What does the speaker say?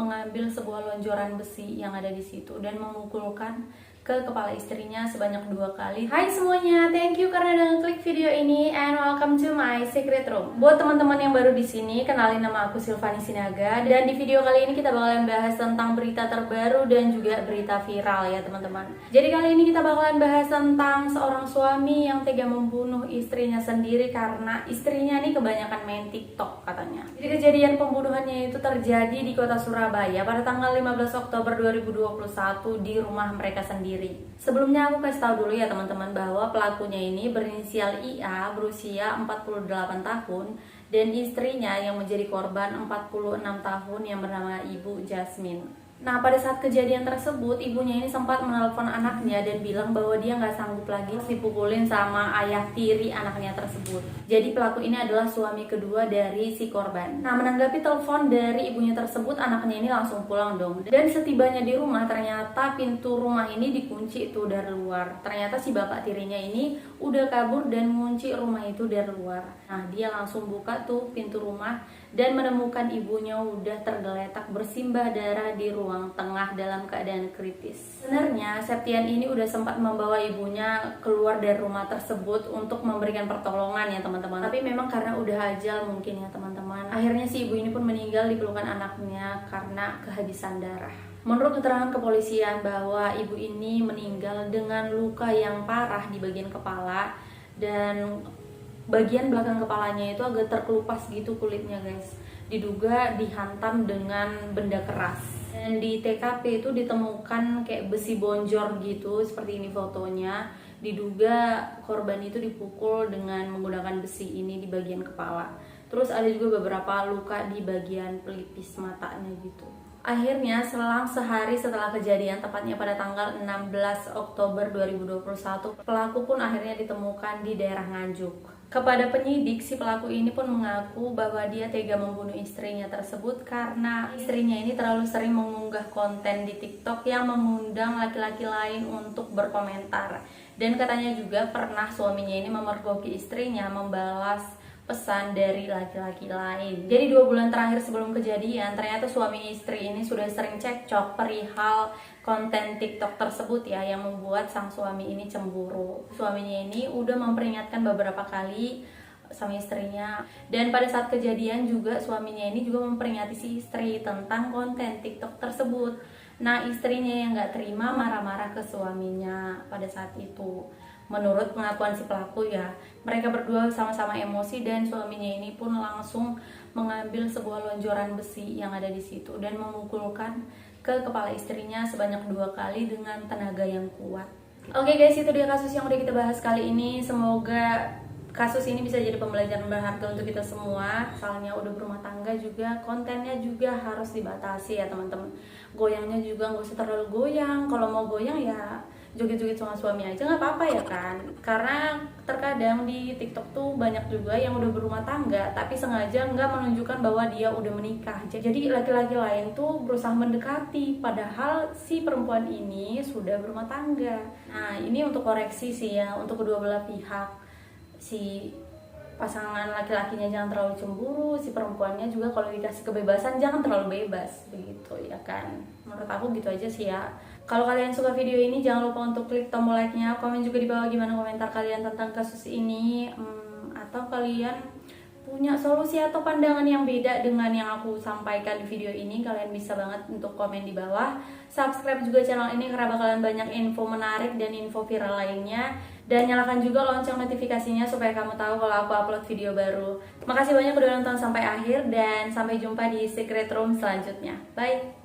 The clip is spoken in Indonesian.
mengambil sebuah lonjoran besi yang ada di situ dan memukulkan ke kepala istrinya sebanyak 2 kali. Hai semuanya, thank you karena udah ngeklik video ini and welcome to my secret room. Buat teman-teman yang baru di sini, kenalin nama aku Silvani Sinaga dan di video kali ini kita bakalan bahas tentang berita terbaru dan juga berita viral ya teman-teman. Jadi kali ini kita bakalan bahas tentang seorang suami yang tega membunuh istrinya sendiri karena istrinya nih kebanyakan main TikTok katanya. Jadi kejadian pembunuhannya itu terjadi di kota Surabaya pada tanggal 15 Oktober 2021 di rumah mereka sendiri. Sebelumnya aku kasih tahu dulu ya teman-teman bahwa pelakunya ini berinisial IA, berusia 48 tahun dan istrinya yang menjadi korban 46 tahun yang bernama Ibu Jasmine. Nah pada saat kejadian tersebut ibunya ini sempat menelpon anaknya dan bilang bahwa dia nggak sanggup lagi dipukulin sama ayah tiri anaknya tersebut. Jadi pelaku ini adalah suami kedua dari si korban. Nah menanggapi telepon dari ibunya tersebut, anaknya ini langsung pulang dong. Dan setibanya di rumah ternyata pintu rumah ini dikunci itu dari luar. Ternyata si bapak tirinya ini udah kabur dan ngunci rumah itu dari luar. Nah dia langsung buka tuh pintu rumah dan menemukan ibunya udah tergeletak bersimbah darah di ruang tengah dalam keadaan kritis. Sebenarnya Septian ini udah sempat membawa ibunya keluar dari rumah tersebut untuk memberikan pertolongan ya teman-teman. Tapi memang karena udah ajal mungkin ya teman-teman. Akhirnya si ibu ini pun meninggal di pelukan anaknya karena kehabisan darah. Menurut keterangan kepolisian bahwa ibu ini meninggal dengan luka yang parah di bagian kepala dan bagian belakang kepalanya itu agak terkelupas gitu kulitnya guys. Diduga dihantam dengan benda keras. Dan di TKP itu ditemukan kayak besi bonjor gitu, seperti ini fotonya. Diduga korban itu dipukul dengan menggunakan besi ini di bagian kepala. Terus ada juga beberapa luka di bagian pelipis matanya gitu. Akhirnya selang sehari setelah kejadian, tepatnya pada tanggal 16 Oktober 2021, pelaku pun akhirnya ditemukan di daerah Nganjuk. Kepada penyidik, si pelaku ini pun mengaku bahwa dia tega membunuh istrinya tersebut karena istrinya ini terlalu sering mengunggah konten di TikTok yang mengundang laki-laki lain untuk berkomentar. Dan katanya juga pernah suaminya ini memergoki istrinya membalas pesan dari laki-laki lain. Jadi 2 bulan terakhir sebelum kejadian, ternyata suami istri ini sudah sering cekcok perihal konten TikTok tersebut ya, yang membuat sang suami ini cemburu. Suaminya ini udah memperingatkan beberapa kali sama istrinya, dan pada saat kejadian juga suaminya ini juga memperingati si istri tentang konten TikTok tersebut. Nah istrinya yang gak terima marah-marah ke suaminya pada saat itu. Menurut pengakuan si pelaku ya, mereka berdua sama-sama emosi dan suaminya ini pun langsung mengambil sebuah lonjoran besi yang ada di situ dan memukulkan ke kepala istrinya sebanyak 2 kali dengan tenaga yang kuat. Oke guys, itu dia kasus yang udah kita bahas kali ini. Semoga kasus ini bisa jadi pembelajaran berharga untuk kita semua. Soalnya udah berumah tangga juga, kontennya juga harus dibatasi ya teman-teman. Goyangnya juga nggak usah terlalu goyang. Kalau mau goyang ya joget-joget sama suami aja nggak apa-apa ya kan. Karena terkadang di TikTok tuh banyak juga yang udah berumah tangga tapi sengaja nggak menunjukkan bahwa dia udah menikah. Jadi laki-laki lain tuh berusaha mendekati padahal si perempuan ini sudah berumah tangga. Nah ini untuk koreksi sih ya, untuk kedua belah pihak. Si pasangan laki-lakinya jangan terlalu cemburu, si perempuannya juga kalau dikasih kebebasan jangan terlalu bebas, begitu ya kan. Menurut aku gitu aja sih ya. Kalau kalian suka video ini jangan lupa untuk klik tombol like-nya, komen juga di bawah gimana komentar kalian tentang kasus ini, atau kalian punya solusi atau pandangan yang beda dengan yang aku sampaikan di video ini. Kalian bisa banget untuk komen di bawah. Subscribe juga channel ini karena bakalan banyak info menarik dan info viral lainnya. Dan nyalakan juga lonceng notifikasinya supaya kamu tahu kalau aku upload video baru. Makasih banyak udah nonton sampai akhir dan sampai jumpa di secret room selanjutnya. Bye!